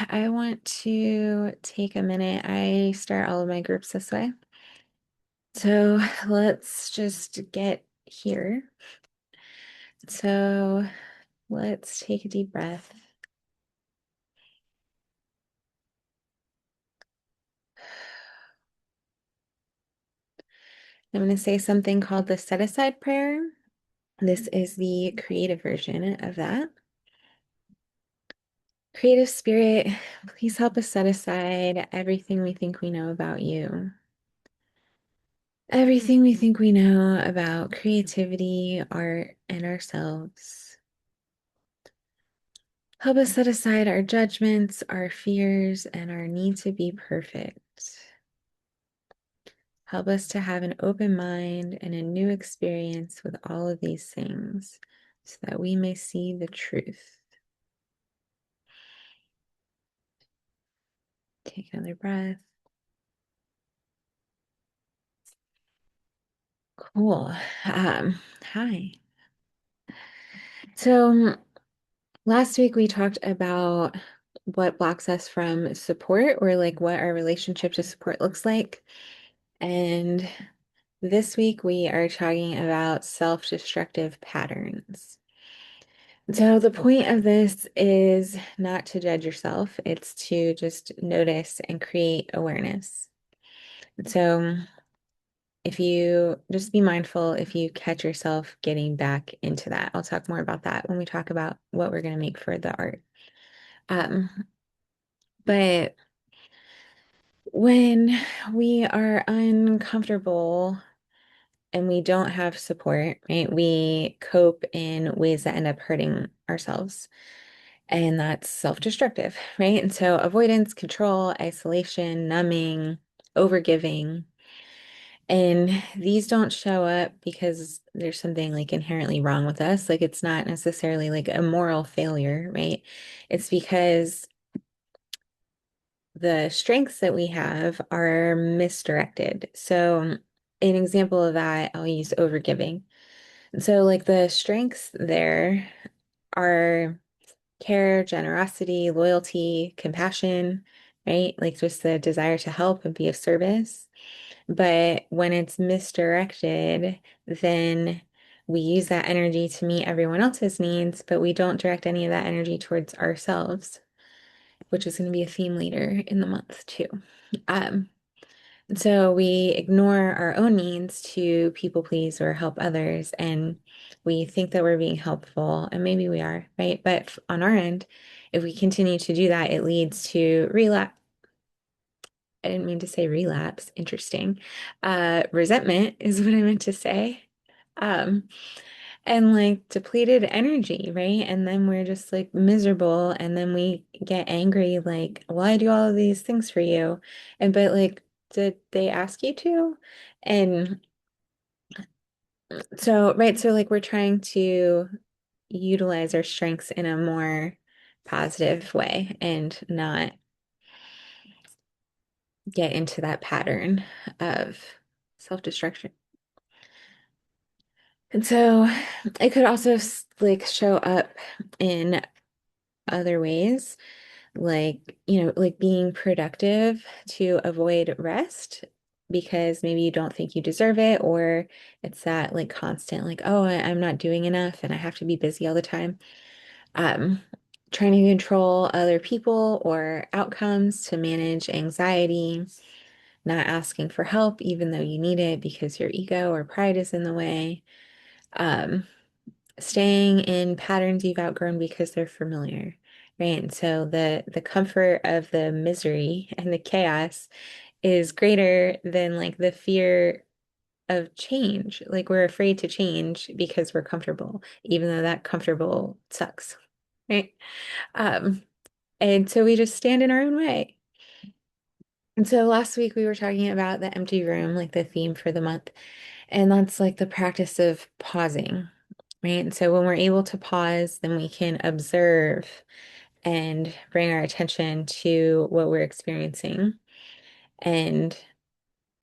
I want to take a minute. I start all of my groups this way. So let's just get here. So let's take a deep breath. I'm going to say something called the set aside prayer. This is the creative version of that. Creative Spirit, please help us set aside everything we think we know about you. Everything we think we know about creativity, art, and ourselves. Help us set aside our judgments, our fears, and our need to be perfect. Help us to have an open mind and a new experience with all of these things so that we may see the truth. Take another breath. Cool. Hi. So last week we talked about what blocks us from support or like what our relationship to support looks like. And this week we are talking about self-destructive patterns. So the point of this is not to judge yourself, it's to just notice and create awareness. So if you just be mindful if you catch yourself getting back into that. I'll talk more about that when we talk about what we're going to make for the art. Um, but when we are uncomfortable and we don't have support, right, we cope in ways that end up hurting ourselves. And that's self-destructive, right? And so avoidance, control, isolation, numbing, overgiving. And these don't show up because there's something like inherently wrong with us. Like it's not necessarily like a moral failure, right? It's because the strengths that we have are misdirected. So, an example of that, I'll use overgiving. So, like the strengths there are care, generosity, loyalty, compassion, right? Like just the desire to help and be of service. But when it's misdirected, then we use that energy to meet everyone else's needs, but we don't direct any of that energy towards ourselves, which is going to be a theme later in the month too. Um, so we ignore our own needs to people please or help others, and we think that we're being helpful, and maybe we are, right? But on our end, if we continue to do that, it leads to relapse. I didn't mean to say relapse. Interesting. Resentment is what I meant to say. Um, and like depleted energy, right? And then we're just like miserable, and then we get angry, like, well, I do all of these things for you. And but like, did they ask you to? And so, right, so like we're trying to utilize our strengths in a more positive way and not get into that pattern of self-destruction. And so it could also like show up in other ways, like, like being productive to avoid rest because maybe you don't think you deserve it, or it's that like constant, like, oh, I'm not doing enough and I have to be busy all the time. Um, Trying to control other people or outcomes to manage anxiety, not asking for help even though you need it because your ego or pride is in the way. Um, Staying in patterns you've outgrown because they're familiar, right? And so the comfort of the misery and the chaos is greater than like the fear of change. Like we're afraid to change because we're comfortable, even though that comfortable sucks, right? Um, and so we just stand in our own way. And so last week we were talking about the empty room, like the theme for the month. And that's like the practice of pausing, right? And so when we're able to pause, then we can observe and bring our attention to what we're experiencing and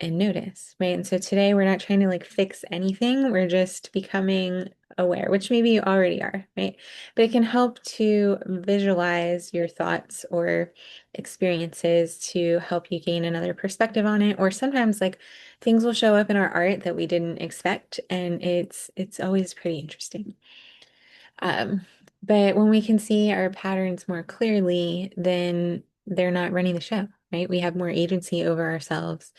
notice, right? And so today we're not trying to like fix anything. We're just becoming aware, which maybe you already are, right? But it can help to visualize your thoughts or experiences to help you gain another perspective on it. Or sometimes like things will show up in our art that we didn't expect, and it's always pretty interesting. Um, but when we can see our patterns more clearly, then they're not running the show, right? We have more agency over ourselves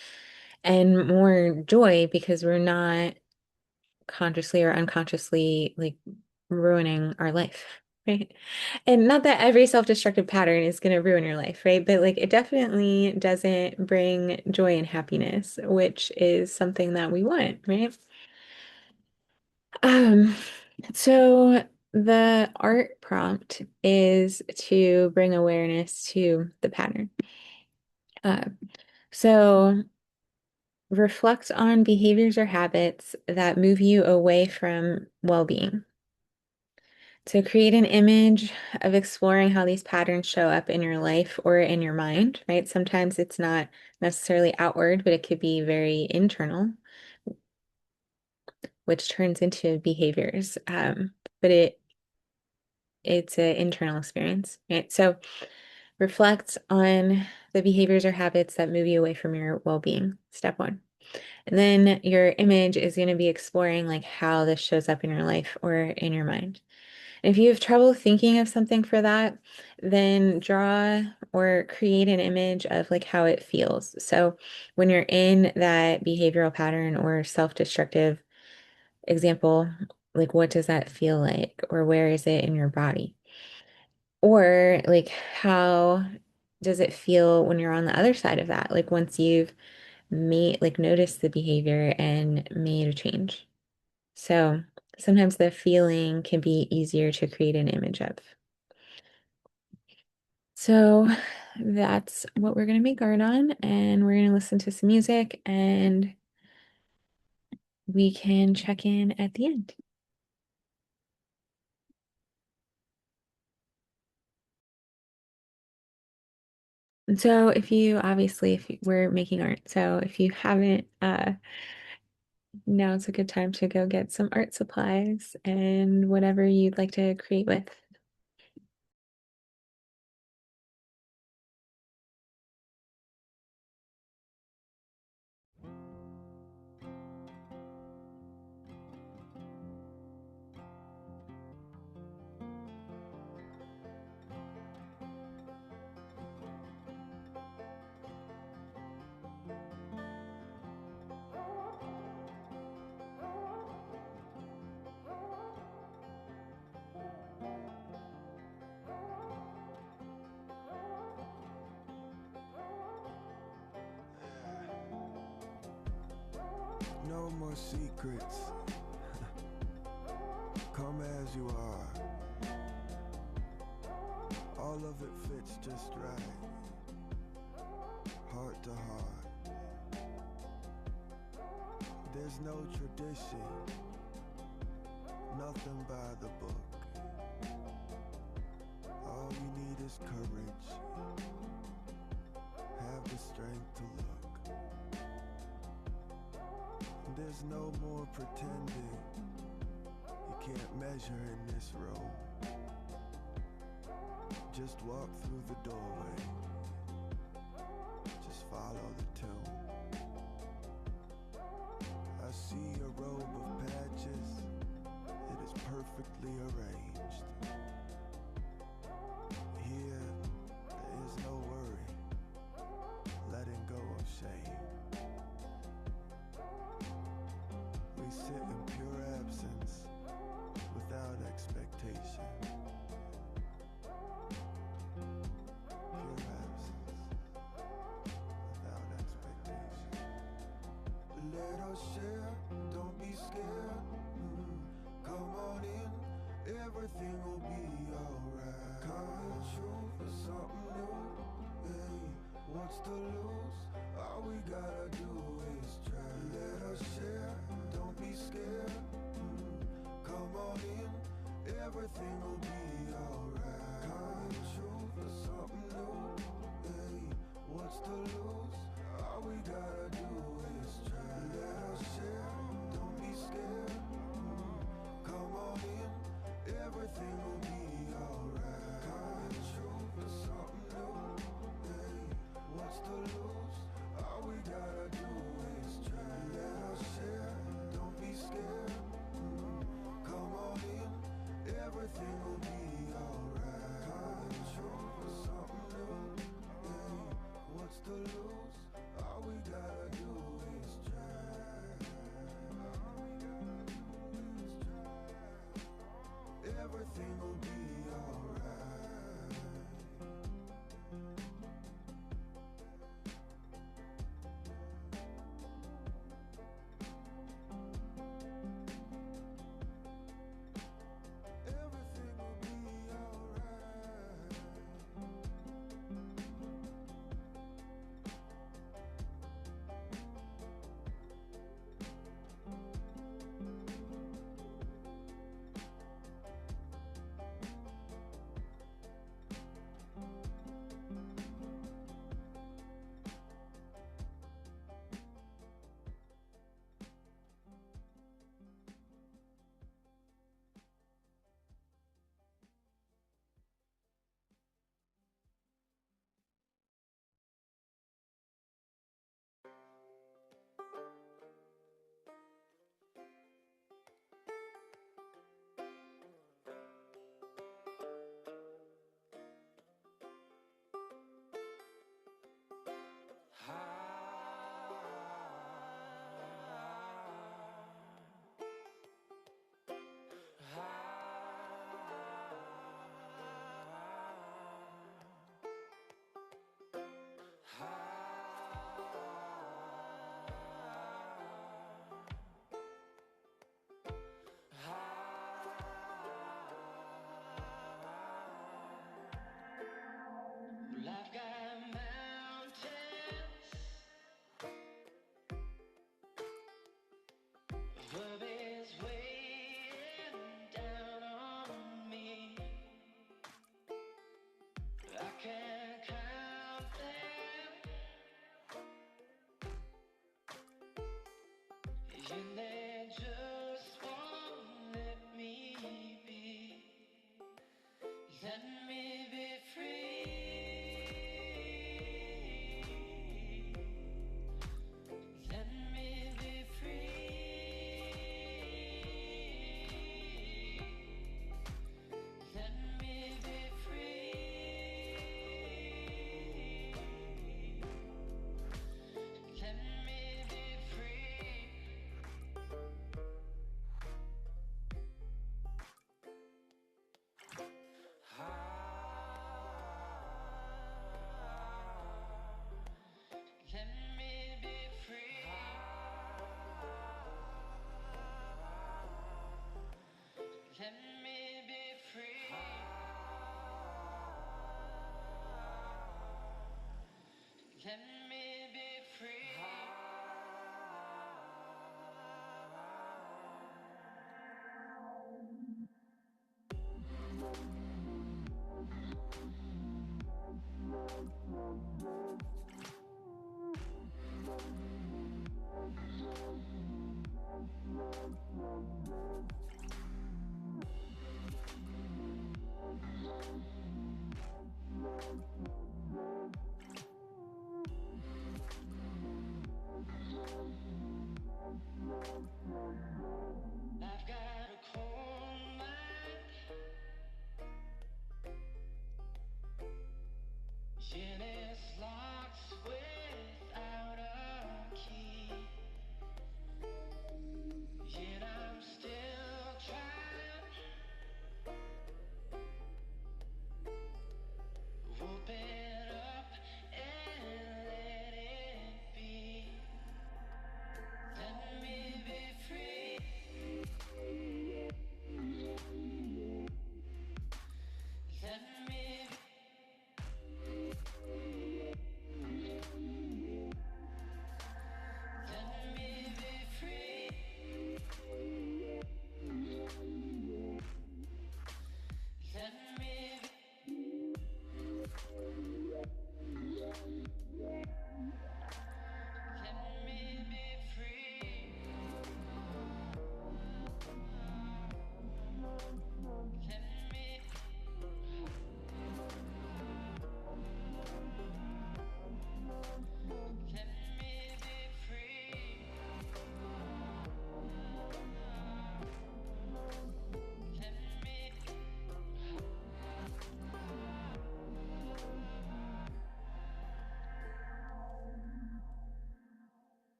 and more joy because we're not consciously or unconsciously like ruining our life, right? And not that every self-destructive pattern is going to ruin your life, right? But like it definitely doesn't bring joy and happiness, which is something that we want, right? Um, so the art prompt is to bring awareness to the pattern. Uh, so reflect on behaviors or habits that move you away from well-being. So create an image of exploring how these patterns show up in your life or in your mind, right? Sometimes it's not necessarily outward, but it could be very internal, which turns into behaviors. But it's an internal experience, right? So reflect on the behaviors or habits that move you away from your well-being, step one. And then your image is going to be exploring like how this shows up in your life or in your mind. And if you have trouble thinking of something for that, then draw or create an image of like how it feels. So when you're in that behavioral pattern or self-destructive example, like what does that feel like? Or where is it in your body? Or like how does it feel when you're on the other side of that? Like once you've made like noticed the behavior and made a change. So sometimes the feeling can be easier to create an image of. So that's what we're going to make art on, and we're going to listen to some music, and we can check in at the end. And so if you obviously if you, we're making art, so if you haven't now's a good time to go get some art supplies and whatever you'd like to create with. No more secrets. Come as you are. All of it fits just right. Heart to heart. There's no tradition. Nothing by the book. All you need is courage. Have the strength to look. There's no more pretending. You can't measure in this room. Just walk through the doorway. Just follow the tune. I see a robe of patches. It is perfectly arranged. Here, there is no worry. Letting go of shame. We sit in pure absence, without expectation. Pure absence, without expectation. Let us share, don't be scared. Come on in, everything will be alright. Coming true for something new. Hey, what's to lose? All we gotta do is try. Let us share, don't be scared. Come on in, everything will be alright. Coming true for something new. Hey, what's to lose? All we gotta do is try. Let us share, don't be scared. Come on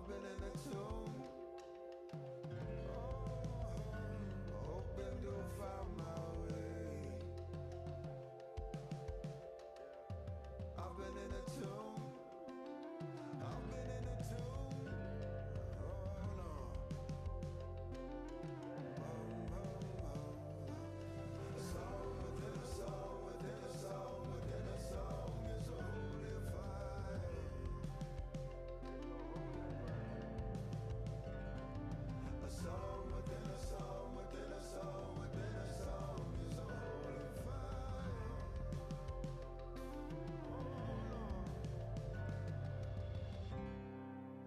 been in a tomb, hoping to find my way. I've been in a tomb, I've been in a tomb. Hold on. A song within a song within a song within a song is a holy fire. A song within a song within a song within a song is a holy fire.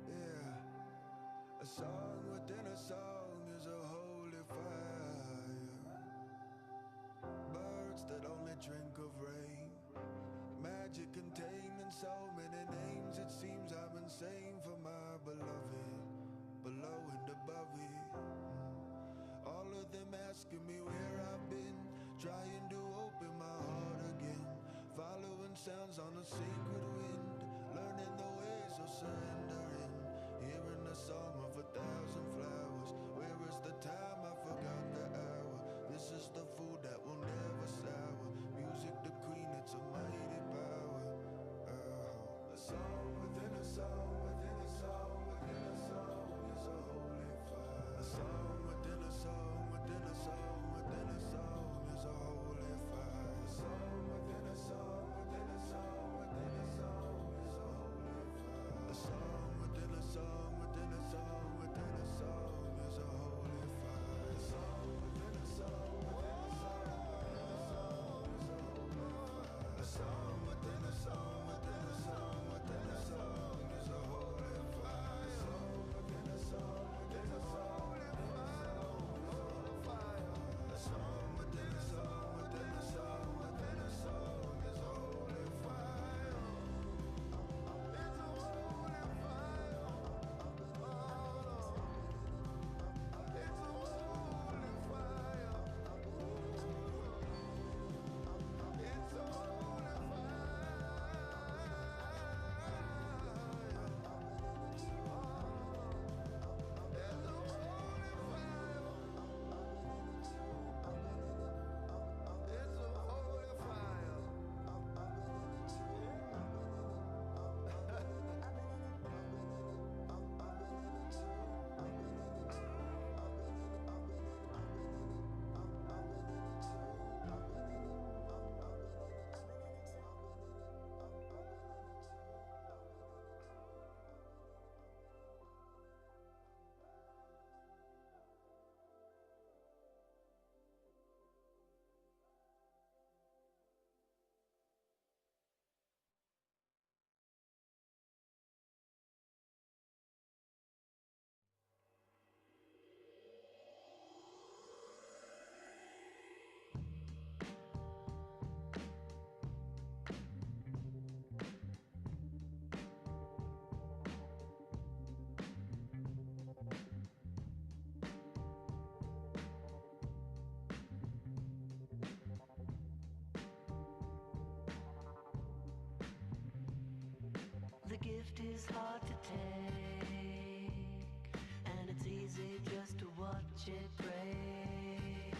Yeah, a song within a song is a holy fire. Birds that only drink of rain, magic contained in so many names. It seems I'm insane for my beloved, below and above it. All of them asking me where I've been, trying to open my heart again, following sounds on a sacred wind, learning the ways of surrendering, hearing the song of 1,000 flowers. Where is the time? I forgot the hour. This is the food that will never sour. Music the queen, it's a mighty power. A song within a song within a song within a song is a holy fire. A song within a song within a song within a song is a holy fire. A song within a song within a song within a song is a holy fire. A song within a song within a song within a song is a holy fire. A song within a song within a song within a song is a holy fire. A song within a song within a song within a song is a holy fire. A song within a song within a song within a song is a holy fire. A song within a song within a song within a song is a holy fire. It's a holy fire. It's a holy fire. It's a holy The gift is hard to take, and it's easy just to watch it break.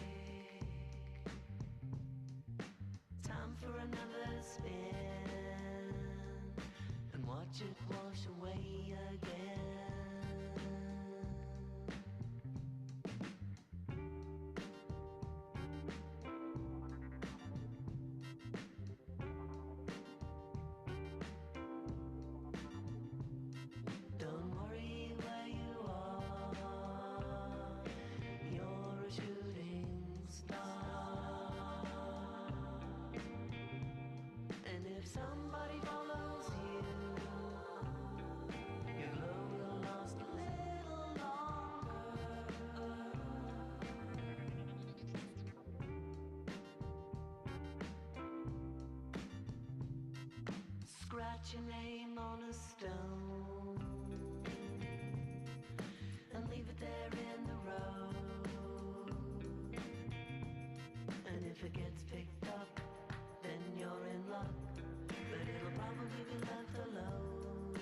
Time for another spin, and watch it wash away again. Don't worry where you are, you're a shooting star. And if somebody follows you, your glow will last a little longer. Scratch your name on a stone and leave it there in the road. And if it gets picked up, then you're in luck, but it'll probably be left alone.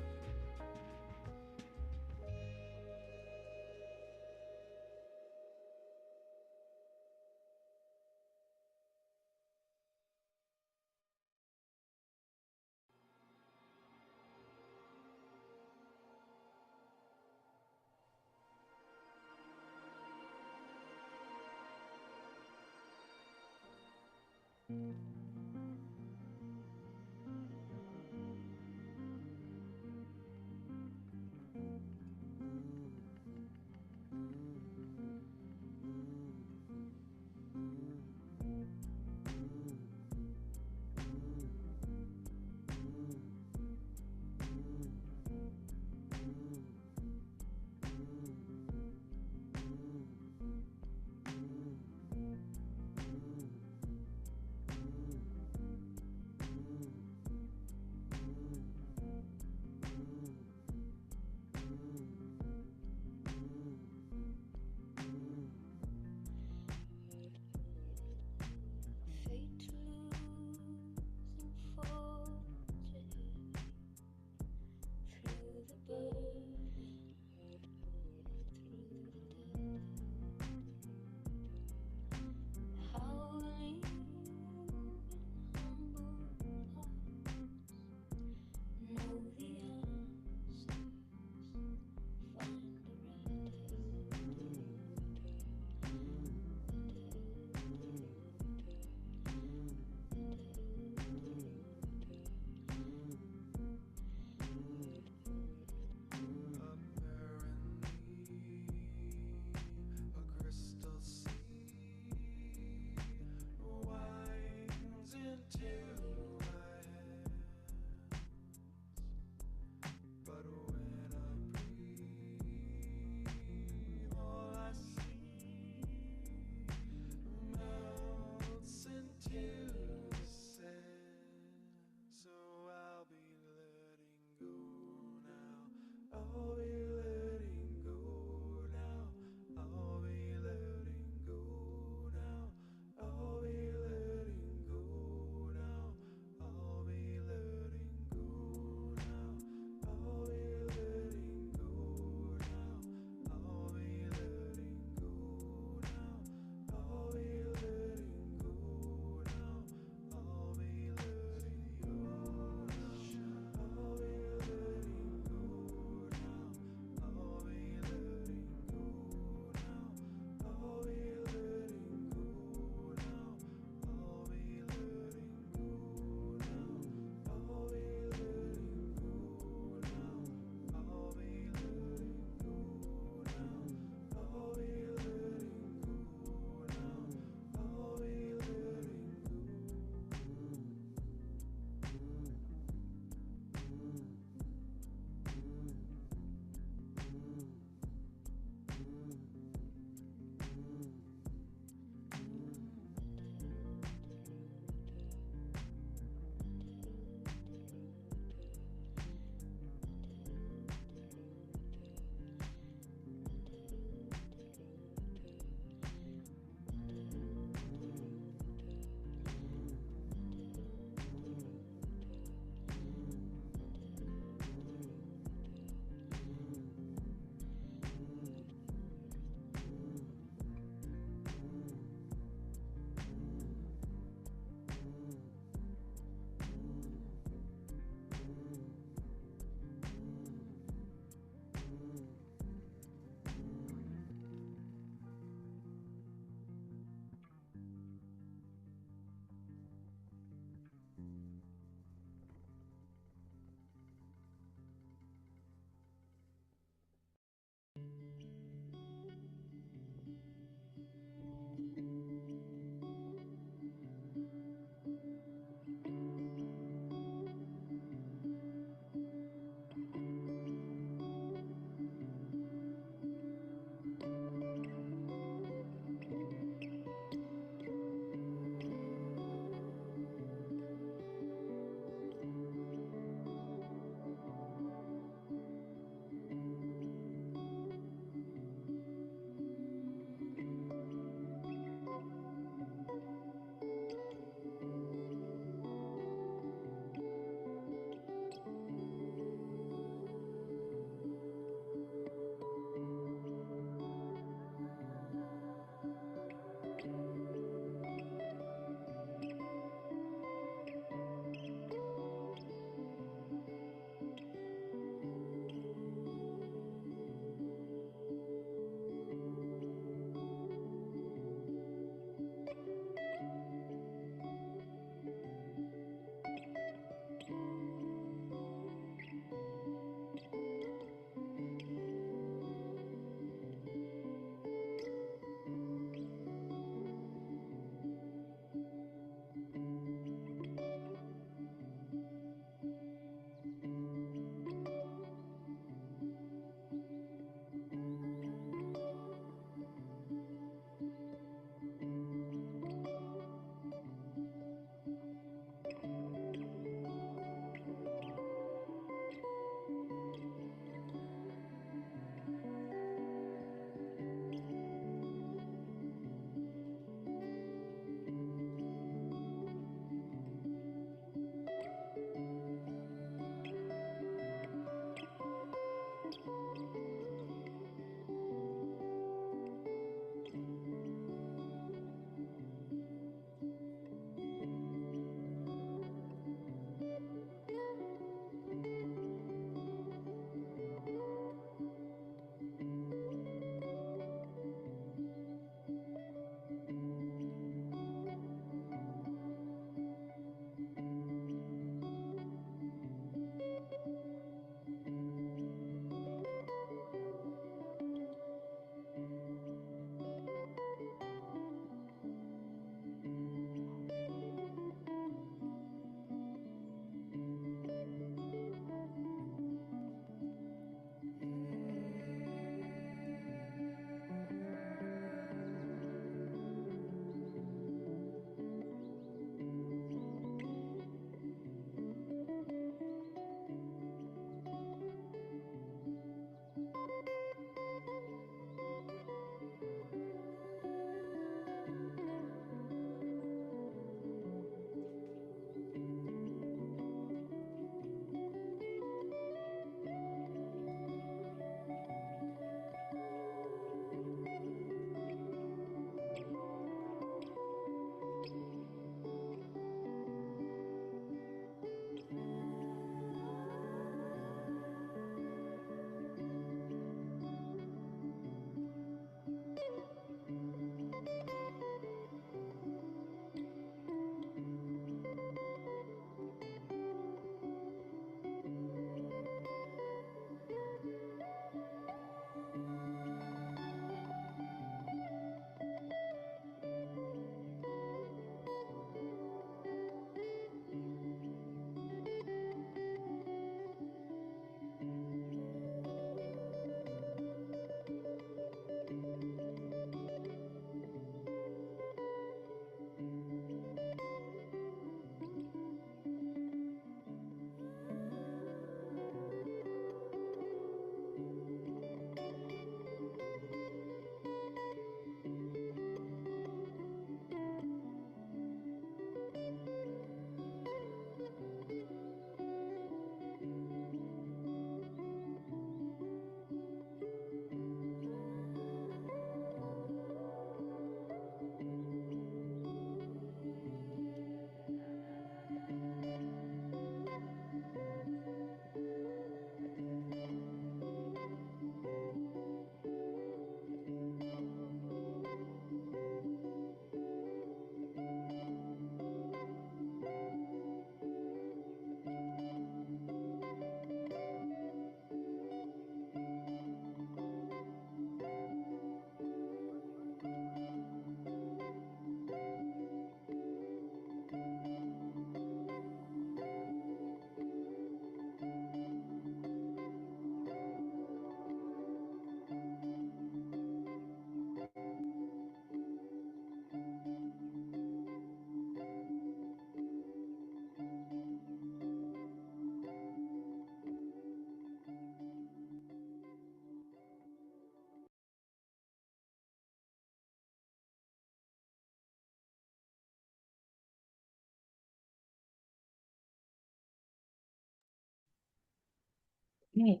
Right.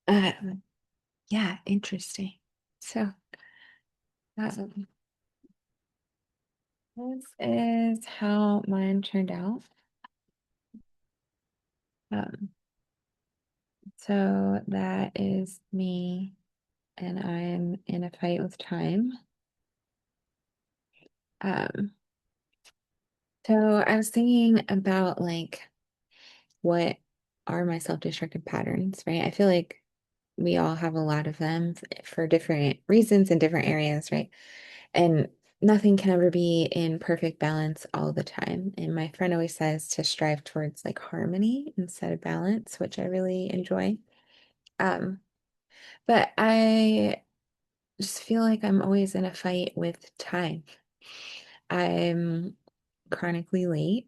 Um, yeah, interesting. So, um, this is how mine turned out. Um, so that is me, and I'm in a fight with time. Um, so I was thinking about like what are my self-destructive patterns, right? I feel like we all have a lot of them for different reasons in different areas, right? And nothing can ever be in perfect balance all the time. And my friend always says to strive towards like harmony instead of balance, which I really enjoy. Um, but I just feel like I'm always in a fight with time. I'm chronically late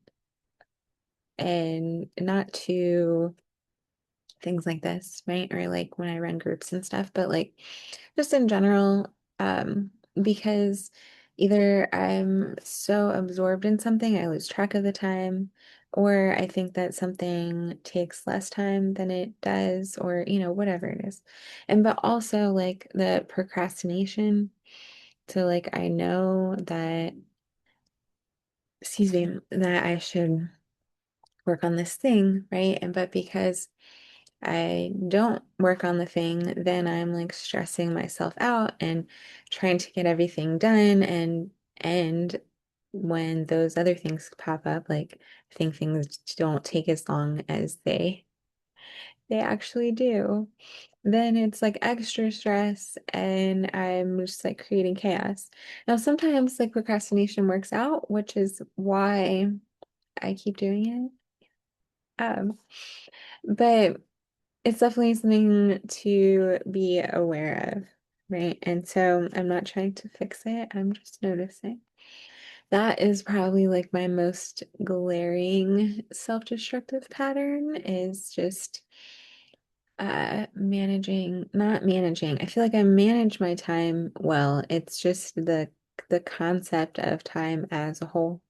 and not to things like this, right? Or like when I run groups and stuff, but like just in general, because either I'm so absorbed in something, I lose track of the time, or I think that something takes less time than it does, or whatever it is. And but also like the procrastination. So like I know that, excuse me, that I should work on this thing, right? And but because I don't work on the thing, then I'm like stressing myself out and trying to get everything done and when those other things pop up, like I think things don't take as long as they actually do, then it's like extra stress and I'm just like creating chaos. Now sometimes like procrastination works out, which is why I keep doing it. But it's definitely something to be aware of, right? And so I'm not trying to fix it, I'm just noticing. That is probably like my most glaring self-destructive pattern is just not managing. I feel like I manage my time well. It's just the concept of time as a whole.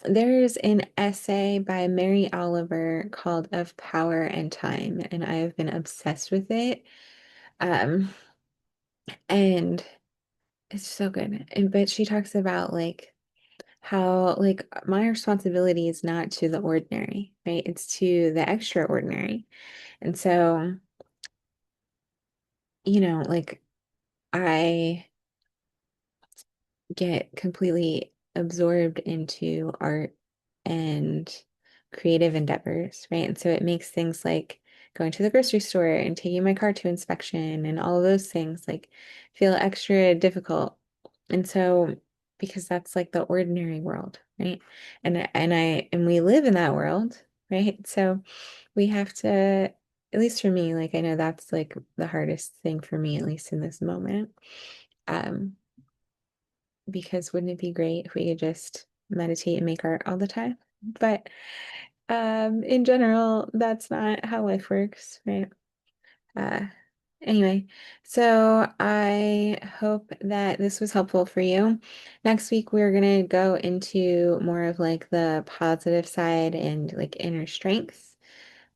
There's an essay by Mary Oliver called Of Power and Time, and I have been obsessed with it. Um, and it's so good. And but she talks about like how like my responsibility is not to the ordinary, right? It's to the extraordinary. And so, like I get completely absorbed into art and creative endeavors, right? And so it makes things like going to the grocery store and taking my car to inspection and all of those things like feel extra difficult. And so because that's like the ordinary world, right? And we live in that world, right? So we have to, at least for me, like I know that's like the hardest thing for me, at least in this moment. Um, because wouldn't it be great if we could just meditate and make art all the time? But in general, that's not how life works, right? Uh, anyway, so I hope that this was helpful for you. Next week, we're gonna go into more of like the positive side and like inner strength.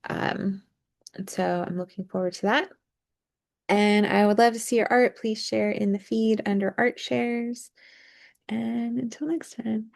Um, and so I'm looking forward to that. And I would love to see your art. Please share in the feed under art shares. And until next time.